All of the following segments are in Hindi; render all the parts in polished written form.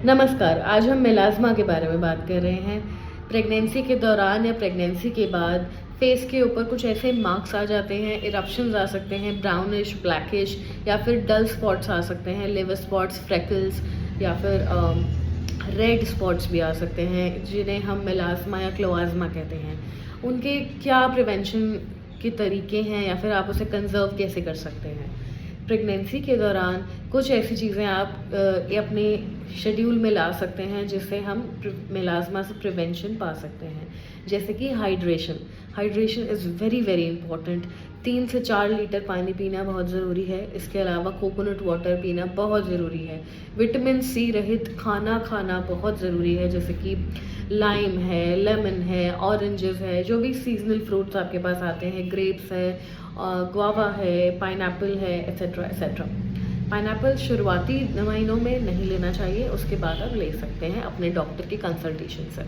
नमस्कार, आज हम मेलाज़्मा के बारे में बात कर रहे हैं। प्रेगनेंसी के दौरान या प्रेगनेंसी के बाद फेस के ऊपर कुछ ऐसे मार्क्स आ जाते हैं, इरप्शंस आ सकते हैं, ब्राउनिश, ब्लैकिश या फिर डल स्पॉट्स आ सकते हैं, लिवर स्पॉट्स, फ्रेकल्स या फिर रेड स्पॉट्स भी आ सकते हैं, जिन्हें हम मेलाज़्मा या क्लोआज़्मा कहते हैं। उनके क्या प्रिवेंशन के तरीके हैं या फिर आप उसे कंज़र्व कैसे कर सकते हैं? प्रेगनेंसी के दौरान कुछ ऐसी चीज़ें आप अपने शेड्यूल में ला सकते हैं जिससे हम मेलाज़्मा से प्रिवेंशन पा सकते हैं। जैसे कि hydration is very very important. 3 से 4 लीटर पानी पीना बहुत ज़रूरी है। इसके अलावा कोकोनट वाटर पीना बहुत ज़रूरी है। विटामिन सी रहित खाना खाना बहुत ज़रूरी है, जैसे कि लाइम है, लेमन है, ऑरेंजेस है, जो भी सीजनल फ्रूट्स आपके पास आते हैं, ग्रेप्स है, गुआवा है, पाइनएप्पल है, एट्सेट्रा एट्सेट्रा। पाइनएप्पल शुरुआती महीनों में नहीं लेना चाहिए, उसके बाद आप ले सकते हैं अपने डॉक्टर की कंसल्टेशन से।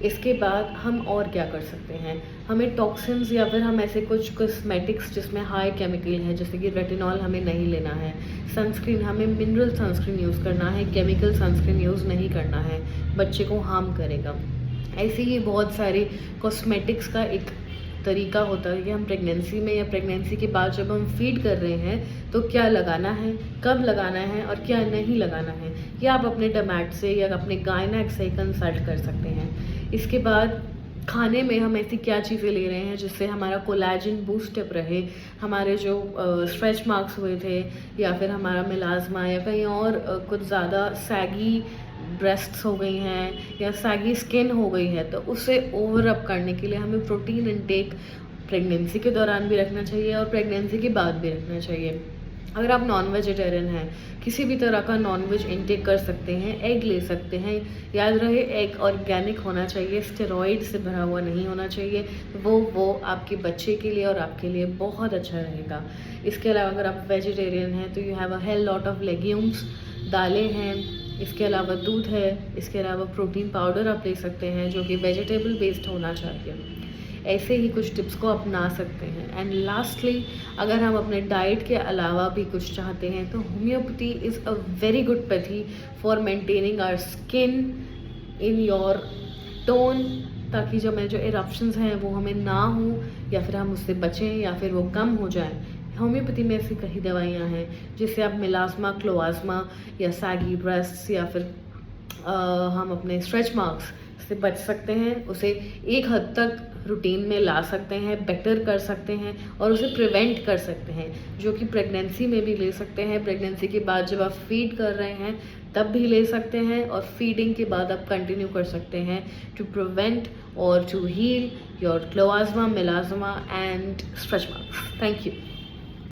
इसके बाद हम और क्या कर सकते हैं, हमें टॉक्सिन्स या फिर हम ऐसे कुछ कॉस्मेटिक्स जिसमें हाई केमिकल है, जैसे कि रेटिनॉल, हमें नहीं लेना है। सनस्क्रीन, हमें मिनरल सनस्क्रीन यूज़ करना है, केमिकल सनस्क्रीन यूज़ नहीं करना है, बच्चे को हार्म करेगा। ऐसे ही बहुत सारे कॉस्मेटिक्स का एक तरीका होता है कि हम प्रेगनेंसी में या प्रेगनेंसी के बाद जब हम फीड कर रहे हैं तो क्या लगाना है, कब लगाना है और क्या नहीं लगाना है, ये आप अपने डर्मेट से या अपने गायनेक से कंसल्ट कर सकते हैं। इसके बाद खाने में हम ऐसी क्या चीज़ें ले रहे हैं जिससे हमारा कोलेजन बूस्टअप रहे, हमारे जो स्ट्रेच मार्क्स हुए थे या फिर हमारा मेलाज़्मा या कहीं और कुछ ज़्यादा सैगी ब्रेस्ट्स हो गई हैं या सैगी स्किन हो गई है, तो उसे ओवर अप करने के लिए हमें प्रोटीन इनटेक प्रेगनेंसी के दौरान भी रखना चाहिए और प्रेगनेंसी के बाद भी रखना चाहिए। अगर आप नॉन वेजिटेरियन हैं, किसी भी तरह का नॉन वेज इनटेक कर सकते हैं, एग ले सकते हैं। याद रहे, एग ऑर्गेनिक होना चाहिए, स्टेरॉइड से भरा हुआ नहीं होना चाहिए। वो आपके बच्चे के लिए और आपके लिए बहुत अच्छा रहेगा। इसके अलावा अगर आप वेजिटेरियन हैं तो you have a hell lot of legumes, दालें हैं, इसके अलावा दूध है, इसके अलावा प्रोटीन पाउडर आप ले सकते हैं जो कि वेजिटेबल बेस्ड होना चाहिए। ऐसे ही कुछ टिप्स को अपना सकते हैं। एंड लास्टली, अगर हम अपने डाइट के अलावा भी कुछ चाहते हैं तो homeopathy is a very good pathy for maintaining our skin in your tone, ताकि जो जो इरप्शंस हैं वो हमें ना हो या फिर हम उससे बचें या फिर वो कम हो जाएं। होम्योपैथी में ऐसी कई दवाइयाँ हैं जिससे आप मेलाज़्मा, क्लोआज़्मा या सैगी ब्रेस्ट्स या फिर हम अपने स्ट्रेच मार्क्स से बच सकते हैं, उसे एक हद तक रूटीन में ला सकते हैं, बेटर कर सकते हैं और उसे प्रिवेंट कर सकते हैं, जो कि प्रेगनेंसी में भी ले सकते हैं। प्रेगनेंसी के बाद जब आप फीड कर रहे हैं तब भी ले सकते हैं और फीडिंग के बाद आप कंटिन्यू कर सकते हैं टू प्रिवेंट और to heal your chloasma, melasma and stretch marks. Thank you.